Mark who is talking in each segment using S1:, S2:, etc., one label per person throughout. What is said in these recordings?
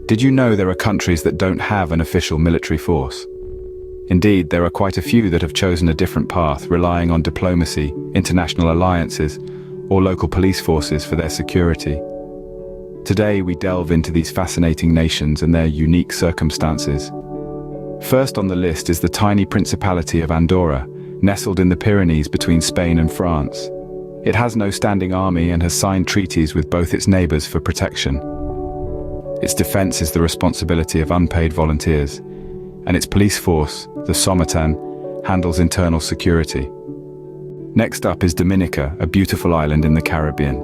S1: Did you know there are countries that don't have an official military force? Indeed, there are quite a few that have chosen a different path, relying on diplomacy, international alliances, or local police forces for their security. Today, we delve into these fascinating nations and their unique circumstances. First on the list is the tiny Principality of Andorra, nestled in the Pyrenees between Spain and France. It has no standing army and has signed treaties with both its neighbors for protection. Its defense is the responsibility of unpaid volunteers, and its police force, the Somatan, handles internal security. Next up is Dominica, a beautiful island in the Caribbean.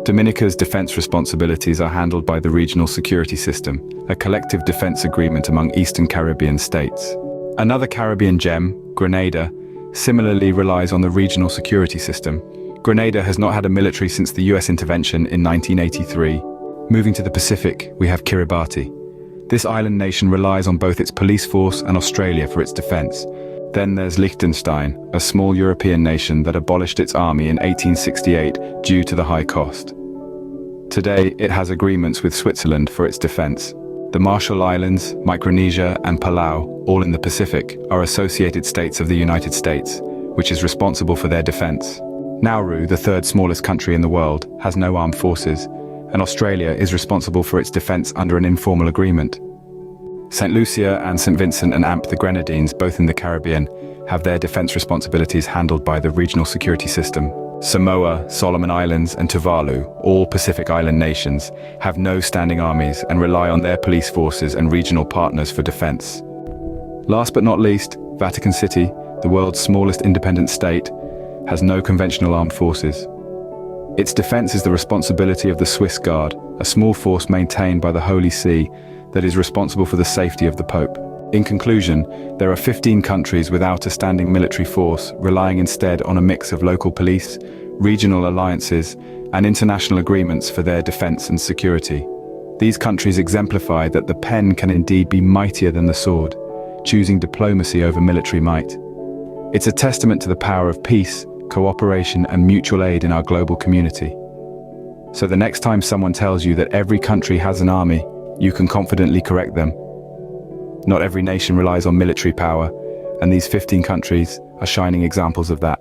S1: Dominica's defense responsibilities are handled by the Regional Security System, a collective defense agreement among Eastern Caribbean states. Another Caribbean gem, Grenada, similarly relies on the Regional Security System. Grenada has not had a military since the US intervention in 1983. Moving to the Pacific, we have Kiribati. This island nation relies on both its police force and Australia for its defense. Then there's Liechtenstein, a small European nation that abolished its army in 1868 due to the high cost. Today, it has agreements with Switzerland for its defense. The Marshall Islands, Micronesia, and Palau, all in the Pacific, are associated states of the United States, which is responsible for their defense. Nauru, the third smallest country in the world, has no armed forces, and Australia is responsible for its defense under an informal agreement. St. Lucia and St. Vincent and Amp, the Grenadines, both in the Caribbean, have their defense responsibilities handled by the Regional Security System. Samoa, Solomon Islands, and Tuvalu, all Pacific Island nations, have no standing armies and rely on their police forces and regional partners for defense. Last but not least, Vatican City, the world's smallest independent state, has no conventional armed forces. Its defense is the responsibility of the Swiss Guard, a small force maintained by the Holy See that is responsible for the safety of the Pope. In conclusion, there are 15 countries without a standing military force, relying instead on a mix of local police, regional alliances, and international agreements for their defense and security. These countries exemplify that the pen can indeed be mightier than the sword, choosing diplomacy over military might. It's a testament to the power of peace, cooperation, and mutual aid in our global community. So the next time someone tells you that every country has an army, you can confidently correct them. Not every nation relies on military power, and these 15 countries are shining examples of that.